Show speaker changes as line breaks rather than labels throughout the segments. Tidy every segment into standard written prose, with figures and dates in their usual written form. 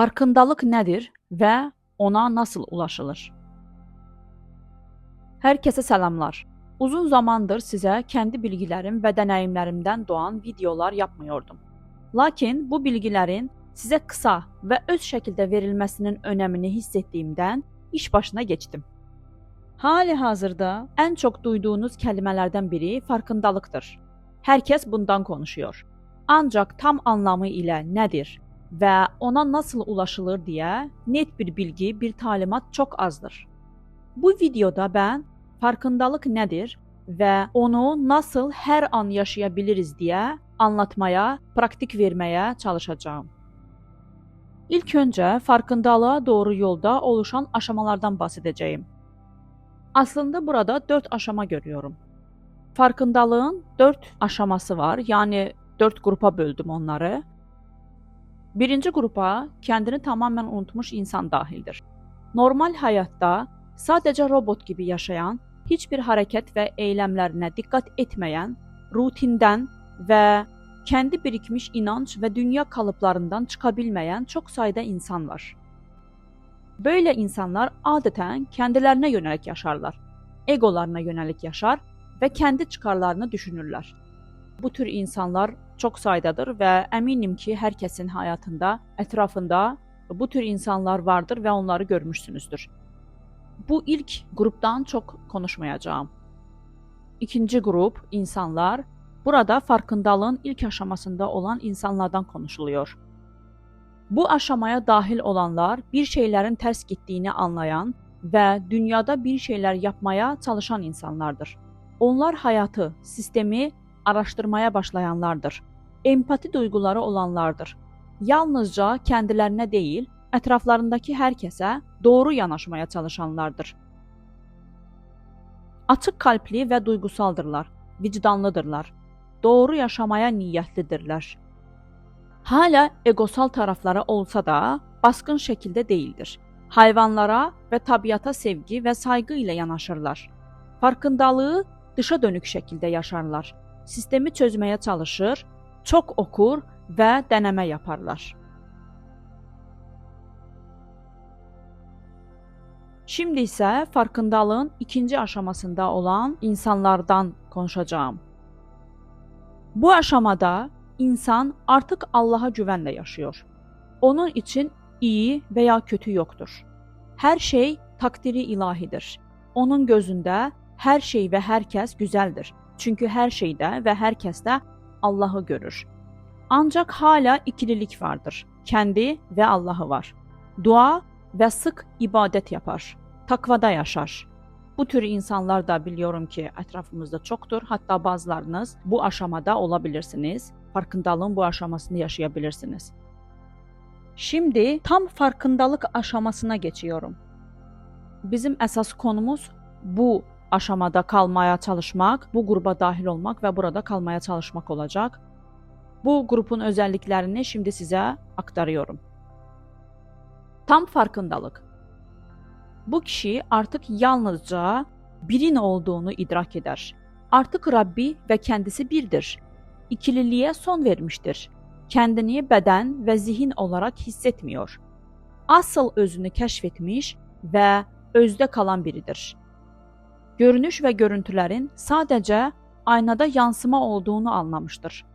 Farkındalıq nədir və ona nasıl ulaşılır? Hər kəsə salamlar. Uzun zamandır sizə kəndi bilgilərim və deneyimlərimdən doğan videolar yapmıyordum. Lakin bu bilgilərin sizə qısa və öz şəkildə verilməsinin önəmini hiss etdiyimdən iş başına geçdim. Hali-hazırda ən çox duyduğunuz kəlmələrdən biri farkındalıqdır. Hər kəs bundan konuşuyor. Ancaq tam anlamı ilə nədir və ona nasıl ulaşılır deyə net bir bilgi, bir talimat çox azdır. Bu videoda mən farkındalıq nədir və onu nasıl hər an yaşaya biliriz deyə anlatmaya, praktik verməyə çalışacağım. İlk öncə farkındalığa doğru yolda oluşan aşamalardan bahsedəcəyim. Aslında burada 4 aşama görüyorum. Farkındalığın 4 aşaması var, yəni 4 qrupa böldüm onları. Birinci qrupa kəndini tamamən unutmuş insan dahildir. Normal həyatda sadəcə robot gibi yaşayan, heç bir hərəkət və eyləmlərinə diqqət etməyən, rutindən və kəndi birikmiş inanç və dünya kalıplarından çıxa bilməyən çox sayda insan var. Böyle insanlar adətən kendilerine yönelik yaşarlar, egolarına yönelik yaşar və kendi çıkarlarını düşünürlər. Bu tür insanlar çok saydadır və əminim ki, hər kəsin həyatında, ətrafında bu tür insanlar vardır və onları görmüşsünüzdür. Bu ilk gruptan çok konuşmayacağım. İkinci grup insanlar, burada farkındalığın ilk aşamasında olan insanlardan konuşuluyor. Bu aşamaya dahil olanlar bir şeylerin ters gittiğini anlayan və dünyada bir şeyler yapmaya çalışan insanlardır. Onlar hayatı, sistemi araştırmaya başlayanlardır. Empati duyguları olanlardır. Yalnızca kendilerine değil, ətraflarındaki hər kəsə doğru yanaşmaya çalışanlardır. Açıq kalpli və duygusaldırlar, vicdanlıdırlar. Doğru yaşamaya niyyətlidirlər. Hala egosal tarafları olsa da baskın şekilde değildir. Hayvanlara ve tabiata sevgi ve saygı ile yanaşırlar. Farkındalığı dışa dönük şekilde yaşarlar. Sistemi çözmeye çalışır, çok okur ve deneme yaparlar. Şimdi ise farkındalığın ikinci aşamasında olan insanlardan konuşacağım. Bu aşamada insan artık Allah'a güvenle yaşıyor. Onun için iyi veya kötü yoktur. Her şey takdiri ilahidir. Onun gözünde her şey ve herkes güzeldir. Çünkü her şeyde ve herkeste Allah'ı görür. Ancak hala ikililik vardır. Kendi ve Allah'ı var. Dua ve sık ibadet yapar. Takvada yaşar. Bu tür insanlar da biliyorum ki etrafımızda çoktur. Hatta bazılarınız bu aşamada olabilirsiniz. Farkındalığın bu aşamasını yaşayabilirsiniz. Şimdi tam farkındalık aşamasına geçiyorum. Bizim esas konumuz bu aşamada kalmaya çalışmak, bu gruba dahil olmak ve burada kalmaya çalışmak olacak. Bu grubun özelliklerini şimdi size aktarıyorum. Tam farkındalık. Bu kişi artık yalnızca birin olduğunu idrak eder. Artık Rabbi ve kendisi birdir. İkililiğe son vermiştir. Kendini beden ve zihin olarak hissetmiyor. Asıl özünü keşfetmiş ve özde kalan biridir. Görünüş ve görüntülerin sadece aynada yansıma olduğunu anlamıştır.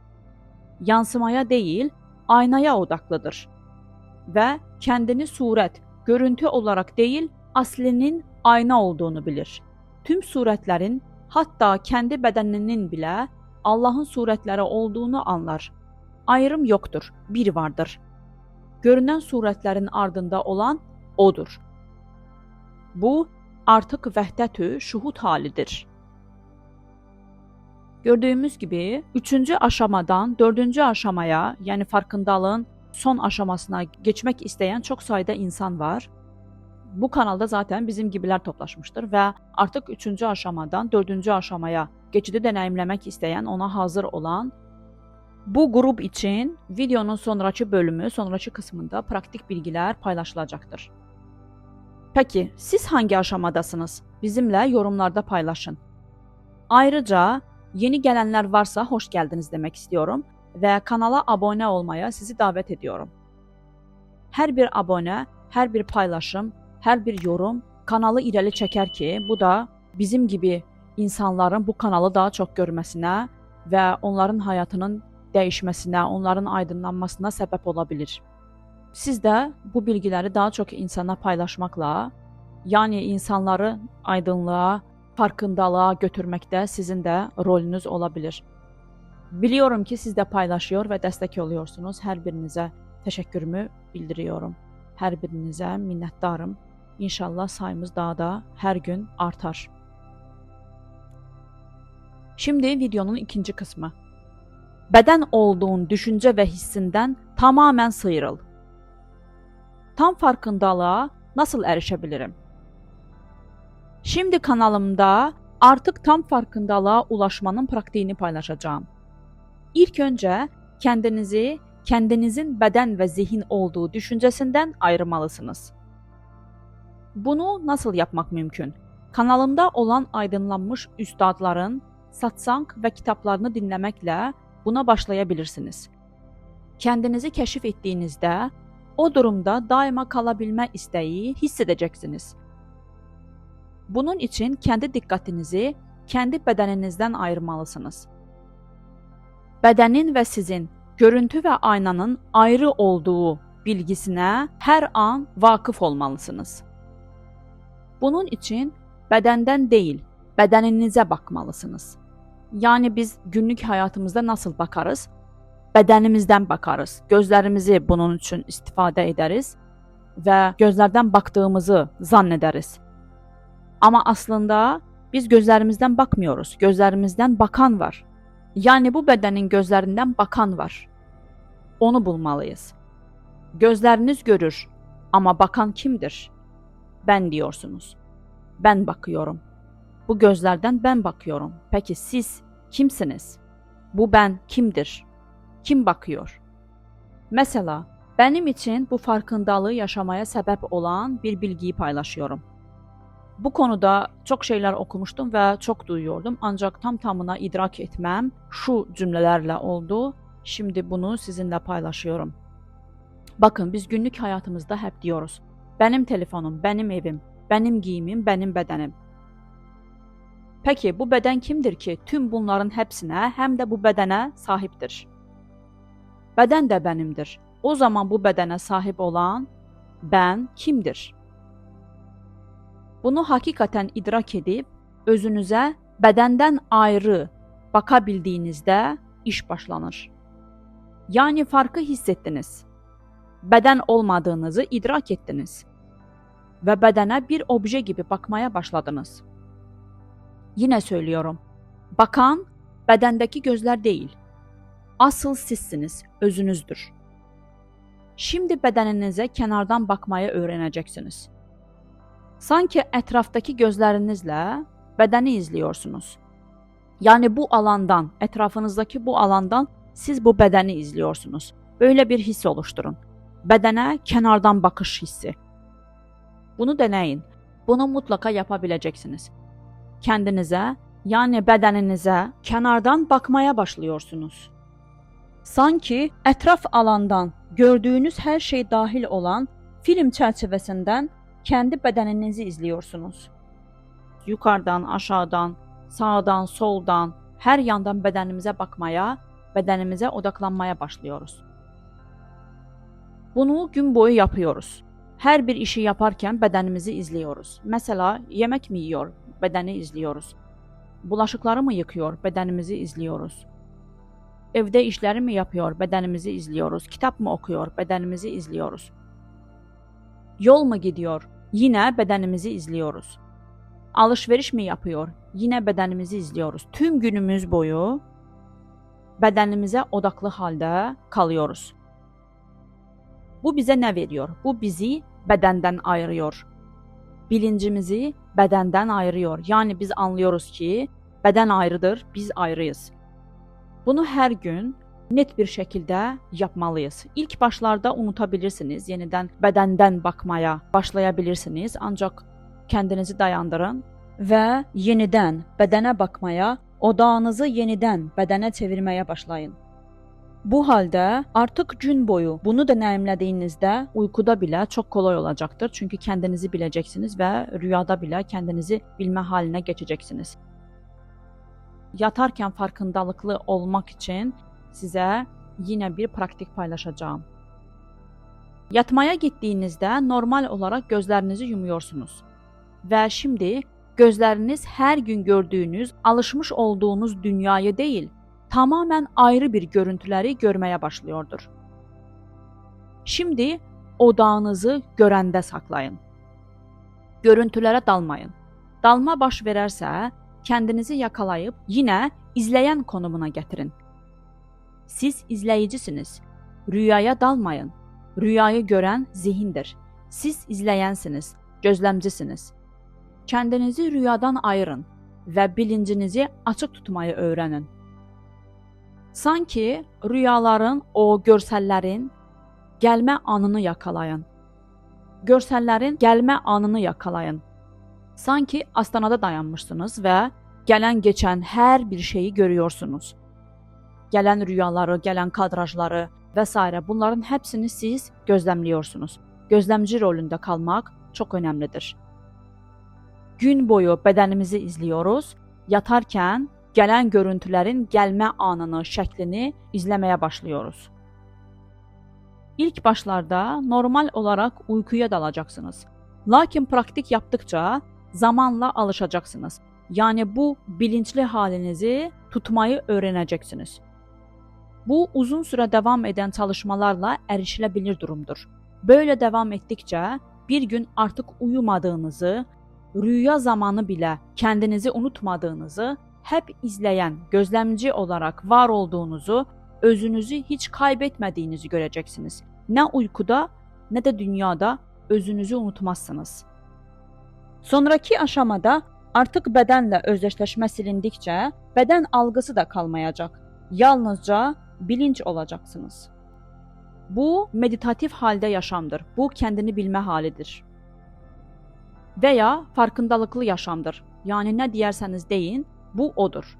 Yansımaya değil, aynaya odaklıdır. Ve kendini suret, görüntü olarak değil, aslinin ayna olduğunu bilir. Tüm suretlerin, hatta kendi bedeninin bile Allah'ın suretleri olduğunu anlar. Ayrım yoktur, bir vardır. Görünen suretlerin ardında olan odur. Bu artık vəhdət-ü şuhud halidir. Gördüğümüz gibi 3. aşamadan 4. aşamaya, yani farkındalığın son aşamasına geçmek isteyen çok sayıda insan var. Bu kanalda zaten bizim gibiler toplaşmıştır ve artık 3. aşamadan 4. aşamaya geçidi deneyimlemek isteyen, ona hazır olan bu grup için videonun sonraki bölümü, sonraki kısmında praktik bilgiler paylaşılacaktır. Peki siz hangi aşamadasınız? Bizimle yorumlarda paylaşın. Ayrıca yeni gelenler varsa hoş geldiniz demek istiyorum ve kanala abone olmaya sizi davet ediyorum. Hər bir abunə, hər bir paylaşım, hər bir yorum kanalı irəli çəkər ki, bu da bizim gibi insanların bu kanalı daha çox görməsinə və onların həyatının dəyişməsinə, onların aydınlanmasına səbəb ola bilir. Siz də bu bilgiləri daha çox insana paylaşmaqla, yəni insanları aydınlığa, farkındalığa götürməkdə sizin də rolünüz ola bilir. Biliyorum ki, siz də paylaşıyor və dəstək oluyorsunuz. Hər birinizə təşəkkürümü bildiriyorum. Hər birinizə minnətdarım. İnşallah sayımız daha da hər gün artar. Şimdi videonun ikinci kısmı. Bədən olduğun düşüncə və hissindən tamamən sıyrıl. Tam farkındalığa nasıl erişə bilirim? Şimdi kanalımda artık tam farkındalığa ulaşmanın praktiğini paylaşacağım. İlk önce kendinizi, kendinizin beden ve zihin olduğu düşüncesinden ayırmalısınız. Bunu nasıl yapmak mümkün? Kanalımda olan aydınlanmış üstadların satsang və kitablarını dinləməklə buna başlayabilirsiniz. Kendinizi keşif ettiğinizde o durumda daima kalabilme isteği hissedeceksiniz. Bunun için kendi dikkatinizi kendi bedeninizden ayırmalısınız. Bedenin ve sizin görüntü ve aynanın ayrı olduğu bilgisine her an vakıf olmalısınız. Bunun için bedenden değil, bedeninize bakmalısınız. Yani biz günlük hayatımızda nasıl bakarız? Bedenimizden bakarız. Gözlerimizi bunun için istifade ederiz ve gözlerden baktığımızı zannederiz. Ama aslında biz gözlerimizden bakmıyoruz. Gözlerimizden bakan var. Yani bu bedenin gözlerinden bakan var. Onu bulmalıyız. Gözleriniz görür ama bakan kimdir? Ben diyorsunuz. Ben bakıyorum. Bu gözlerden ben bakıyorum. Peki siz kimsiniz? Bu ben kimdir? Kim bakıyor? Mesela benim için bu farkındalığı yaşamaya sebep olan bir bilgiyi paylaşıyorum. Bu konuda çok şeyler okumuştum ve çok duyuyordum. Ancak tam tamına idrak etmem şu cümlelerle oldu. Şimdi bunu sizinle paylaşıyorum. Bakın biz günlük hayatımızda hep diyoruz. Benim telefonum, benim evim, benim giyimim, benim bedenim. Peki bu beden kimdir ki tüm bunların hepsine hem de bu bedene sahiptir? Beden de benimdir. O zaman bu bedene sahip olan ben kimdir? Bunu hakikaten idrak edip özünüze bedenden ayrı bakabildiğinizde iş başlanır. Yani farkı hissettiniz. Beden olmadığınızı idrak ettiniz. Ve bedene bir obje gibi bakmaya başladınız. Yine söylüyorum. Bakan bedendeki gözler değil. Asıl sizsiniz, özünüzdür. Şimdi bedeninize kenardan bakmayı öğreneceksiniz. Sanki etraftaki gözlerinizle bedeni izliyorsunuz. Yani bu alandan, etrafınızdaki bu alandan siz bu bedeni izliyorsunuz. Böyle bir his oluşturun. Bedene kenardan bakış hissi. Bunu deneyin. Bunu mutlaka yapabileceksiniz. Kendinize, yani bedeninize kenardan bakmaya başlıyorsunuz. Sanki etraf alandan gördüğünüz her şey dahil olan film çerçevesinden kendi bedeninizi izliyorsunuz. Yukarıdan, aşağıdan, sağdan, soldan, her yandan bedenimize bakmaya, bedenimize odaklanmaya başlıyoruz. Bunu gün boyu yapıyoruz. Her bir işi yaparken bedenimizi izliyoruz. Mesela yemek mi yiyor, bedeni izliyoruz. Bulaşıkları mı yıkıyor, bedenimizi izliyoruz. Evde işleri mi yapıyor, bedenimizi izliyoruz. Kitap mı okuyor, bedenimizi izliyoruz. Yol mu gidiyor, yine bedenimizi izliyoruz. Alışveriş mi yapıyor, yine bedenimizi izliyoruz. Tüm günümüz boyu bedenimize odaklı halde kalıyoruz. Bu bize ne veriyor? Bu bizi bedenden ayırıyor. Bilincimizi bedenden ayırıyor. Yani biz anlıyoruz ki beden ayrıdır, biz ayrıyız. Bunu her gün net bir şekilde yapmalıyız. İlk başlarda unutabilirsiniz. Yeniden bedenden bakmaya başlayabilirsiniz. Ancak kendinizi dayandırın ve yeniden bedene bakmaya, odağınızı yeniden bedene çevirmeye başlayın. Bu halde artık gün boyu bunu deneyimlediğinizde uykuda bile çok kolay olacaktır. Çünkü kendinizi bileceksiniz ve rüyada bile kendinizi bilme haline geçeceksiniz. Yatarken farkındalıklı olmak için size yine bir praktik paylaşacağım. Yatmaya gittiğinizde normal olarak gözlerinizi yumuyorsunuz. Ve şimdi gözleriniz her gün gördüğünüz, alışmış olduğunuz dünyayı değil, tamamen ayrı bir görüntüleri görmeye başlıyordur. Şimdi odağınızı görəndə saklayın. Görüntülere dalmayın. Dalma baş verərsə, kendinizi yakalayıp yine izleyen konumuna getirin. Siz izleyicisiniz. Rüyaya dalmayın. Rüyayı gören zihindir. Siz izleyensiniz, gözlemcisiniz. Kendinizi rüyadan ayırın ve bilincinizi açık tutmayı öğrenin. Sanki rüyaların, o görsəllərin gəlmə anını yakalayın. Görsəllərin gəlmə anını yakalayın. Sanki astanada dayanmışsınız ve gelen geçen her bir şeyi görüyorsunuz. Gelen rüyaları, gelen kadrajları vesaire bunların hepsini siz gözlemliyorsunuz. Gözlemci rolünde kalmak çok önemlidir. Gün boyu bedenimizi izliyoruz. Yatarken gelen görüntülerin gelme anını, şeklini izlemeye başlıyoruz. İlk başlarda normal olarak uykuya dalacaksınız. Lakin praktik yaptıkça zamanla alışacaksınız. Yani bu bilinçli halinizi tutmayı öğreneceksiniz. Bu uzun süre devam eden çalışmalarla erişilebilir durumdur. Böyle devam ettikçe bir gün artık uyumadığınızı, rüya zamanı bile kendinizi unutmadığınızı, hep izleyen, gözlemci olarak var olduğunuzu, özünüzü hiç kaybetmediğinizi göreceksiniz. Ne uykuda ne de dünyada özünüzü unutmazsınız. Sonraki aşamada artık bedenle özdeşleşme silindikçe beden algısı da kalmayacak. Yalnızca bilinç olacaksınız. Bu meditatif halde yaşamdır. Bu kendini bilme halidir. Veya farkındalıklı yaşamdır. Yani ne diyerseniz deyin, bu odur.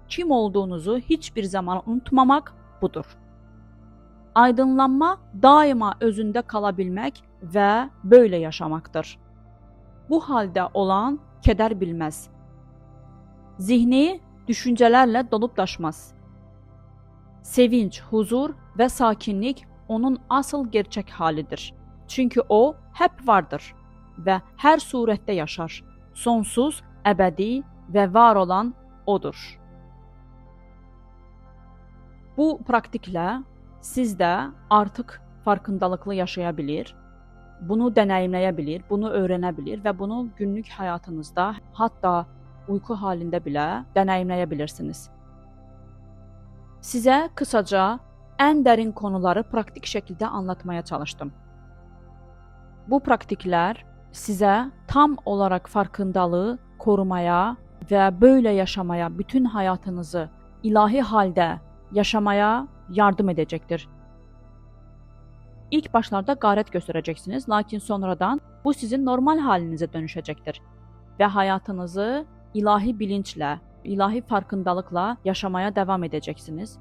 Kim olduğunuzu hiçbir zaman unutmamak budur. Aydınlanma daima özünde kalabilmek ve böyle yaşamaktır. Bu halde olan keder bilmez. Zihni düşüncelerle dolup taşmaz. Sevinç, huzur ve sakinlik onun asıl gerçek halidir. Çünkü o hep vardır ve her surette yaşar. Sonsuz, ebedi ve var olan odur. Bu praktikle siz de artık farkındalıklı yaşayabilir, bunu deneyimleyebilir, bunu öğrenebilir ve bunu günlük hayatınızda hatta uyku halinde bile deneyimleyebilirsiniz. Size kısaca en derin konuları pratik şekilde anlatmaya çalıştım. Bu praktikler size tam olarak farkındalığı korumaya ve böyle yaşamaya, bütün hayatınızı ilahi halde yaşamaya yardım edecektir. İlk başlarda gayret göstereceksiniz, lakin sonradan bu sizin normal halinize dönüşecektir. Ve hayatınızı ilahi bilinçle, ilahi farkındalıkla yaşamaya devam edeceksiniz.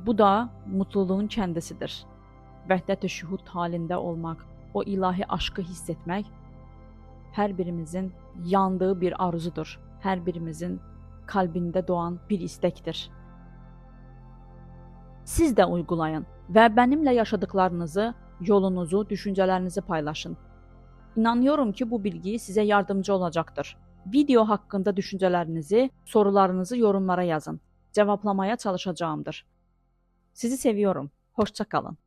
Bu da mutluluğun kendisidir. Vəhdət-i şuhud halinde olmak, o ilahi aşkı hissetmek her birimizin yandığı bir arzudur. Her birimizin kalbinde doğan bir istektir. Siz de uygulayın ve benimle yaşadıklarınızı, yolunuzu, düşüncelerinizi paylaşın. İnanıyorum ki bu bilgi size yardımcı olacaktır. Video hakkında düşüncelerinizi, sorularınızı yorumlara yazın. Cevaplamaya çalışacağımdır. Sizi seviyorum. Hoşça kalın.